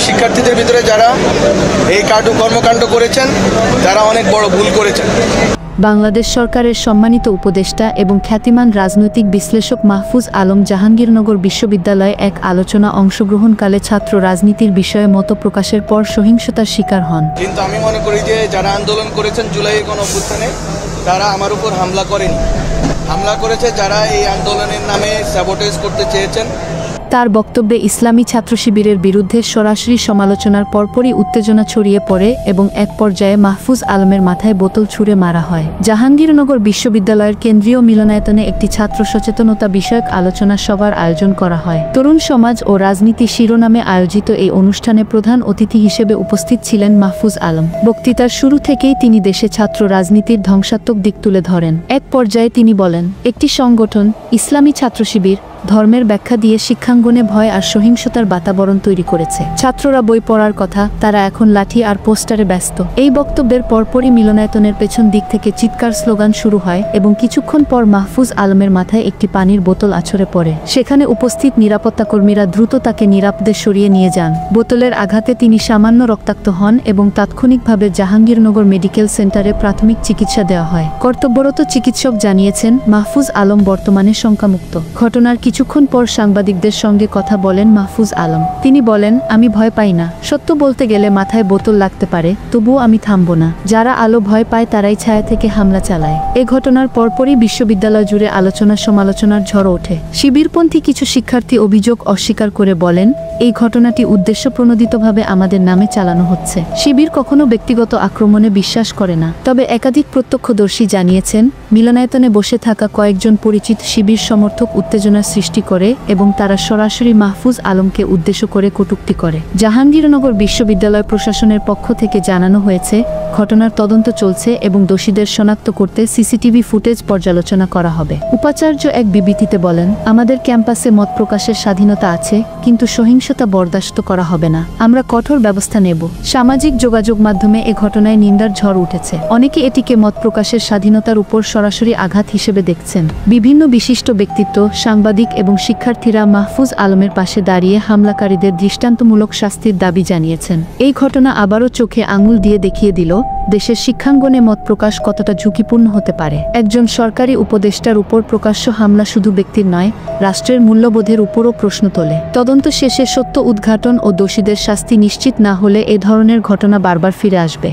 শিক্ষার্থীদের ভিতরে যারা এই কর্মকাণ্ড করেছেন তারা অনেক বড় ভুল করেছেন। বাংলাদেশ সরকারের সম্মানিত উপদেষ্টা এবং খ্যাতিমান রাজনৈতিক বিশ্লেষক মাহফুজ আলম জাহাঙ্গীরনগর বিশ্ববিদ্যালয়ে এক আলোচনা অংশগ্রহণকালে ছাত্র রাজনীতির বিষয়ে মত প্রকাশের পর সহিংসতার শিকার হন। কিন্তু আমি মনে করি যে যারা আন্দোলন করেছেন জুলাইয়ের গণঅভ্যুত্থানে তারা আমার উপর হামলা করেনি, হামলা করেছে যারা এই আন্দোলনের নামে স্যাবোটেজ করতে চেয়েছেন। তার বক্তব্যে ইসলামী ছাত্র শিবিরের বিরুদ্ধে সরাসরি সমালোচনার পরপরই উত্তেজনা ছড়িয়ে পড়ে এবং এক পর্যায়ে মাহফুজ আলমের মাথায় বোতল ছুঁড়ে মারা হয়। জাহাঙ্গীরনগর বিশ্ববিদ্যালয়ের কেন্দ্রীয় মিলনায়তনে একটি ছাত্র সচেতনতা বিষয়ক আলোচনা সভার আয়োজন করা হয়। তরুণ সমাজ ও রাজনীতি শিরোনামে আয়োজিত এই অনুষ্ঠানে প্রধান অতিথি হিসেবে উপস্থিত ছিলেন মাহফুজ আলম। বক্তৃতার শুরু থেকেই তিনি দেশে ছাত্র রাজনীতির ধ্বংসাত্মক দিক তুলে ধরেন। এক পর্যায়ে তিনি বলেন, একটি সংগঠন ইসলামী ছাত্র শিবির ধর্মের ব্যাখ্যা দিয়ে শিক্ষাঙ্গনে ভয় আর সহিংসতার বাতাবরণ তৈরি করেছে। ছাত্ররা বই পড়ার কথা, তারা এখন লাঠি আর পোস্টারে ব্যস্ত। এই বক্তব্যের পরপরই মিলনায়তনের পেছন দিক থেকে চিৎকার স্লোগান শুরু হয় এবং কিছুক্ষণ পর মাহফুজ আলমের মাথায় একটি পানির বোতল আছড়ে পড়ে। সেখানে উপস্থিত নিরাপত্তাকর্মীরা দ্রুত তাকে নিরাপদে সরিয়ে নিয়ে যান। বোতলের আঘাতে তিনি সামান্য রক্তাক্ত হন এবং তাৎক্ষণিকভাবে জাহাঙ্গীরনগর মেডিকেল সেন্টারে প্রাথমিক চিকিৎসা দেওয়া হয়। কর্তব্যরত চিকিৎসক জানিয়েছেন মাহফুজ আলম বর্তমানে শঙ্কামুক্ত। ঘটনার কিছুক্ষণ পর সাংবাদিকদের সঙ্গে কথা বলেন মাহফুজ আলম। তিনি বলেন, আমি ভয় পাই না। সত্য বলতে গেলে মাথায় বোতল লাগতে পারে, তবুও আমি থামব না। যারা আলো ভয় পায় তারাই ছায়া থেকে হামলা চালায়। এ ঘটনার পরপরই বিশ্ববিদ্যালয় জুড়ে আলোচনা সমালোচনার ঝড় ওঠে। শিবিরপন্থী কিছু শিক্ষার্থী অভিযোগ অস্বীকার করে বলেন, এই ঘটনাটি উদ্দেশ্যপ্রণোদিতভাবে আমাদের নামে চালানো হচ্ছে। শিবির কখনো ব্যক্তিগত আক্রমণে বিশ্বাস করে না। তবে একাধিক প্রত্যক্ষদর্শী জানিয়েছেন, মিলনায়তনে বসে থাকা কয়েকজন পরিচিত শিবির সমর্থক উত্তেজনার সৃষ্টি করে এবং তারা সরাসরি মাহফুজ আলমকে উদ্দেশ্য করে কটূক্তি করে। জাহাঙ্গীরনগর বিশ্ববিদ্যালয় প্রশাসনের পক্ষ থেকে জানানো হয়েছে, ঘটনার তদন্ত চলছে এবং দোষীদের শনাক্ত করতে সিসিটিভি ফুটেজ পর্যালোচনা করা হবে। উপাচার্য এক বিবৃতিতে বলেন, আমাদের ক্যাম্পাসে মত প্রকাশের স্বাধীনতা আছে, কিন্তু সহিংসতা বরদাস্ত করা হবে না। আমরা কঠোর ব্যবস্থা নেব। সামাজিক যোগাযোগ মাধ্যমে এ ঘটনায় নিন্দার ঝড় উঠেছে। অনেকে এটিকে মত প্রকাশের স্বাধীনতার উপর সরাসরি আঘাত হিসেবে দেখছেন। বিভিন্ন বিশিষ্ট ব্যক্তিত্ব, সাংবাদিক এবং শিক্ষার্থীরা মাহফুজ আলমের পাশে দাঁড়িয়ে হামলাকারীদের দৃষ্টান্তমূলক শাস্তির দাবি জানিয়েছেন। এই ঘটনা আবারও চোখে আঙুল দিয়ে দেখিয়ে দিল, দেশের শিক্ষাঙ্গনে মত প্রকাশ কতটা ঝুঁকিপূর্ণ হতে পারে। একজন সরকারি উপদেষ্টার উপর প্রকাশ্য হামলা শুধু ব্যক্তির নয়, রাষ্ট্রের মূল্যবোধের উপরও প্রশ্ন তোলে। তদন্ত শেষে সত্য উদ্ঘাটন ও দোষীদের শাস্তি নিশ্চিত না হলে এ ধরনের ঘটনা বারবার ফিরে আসবে।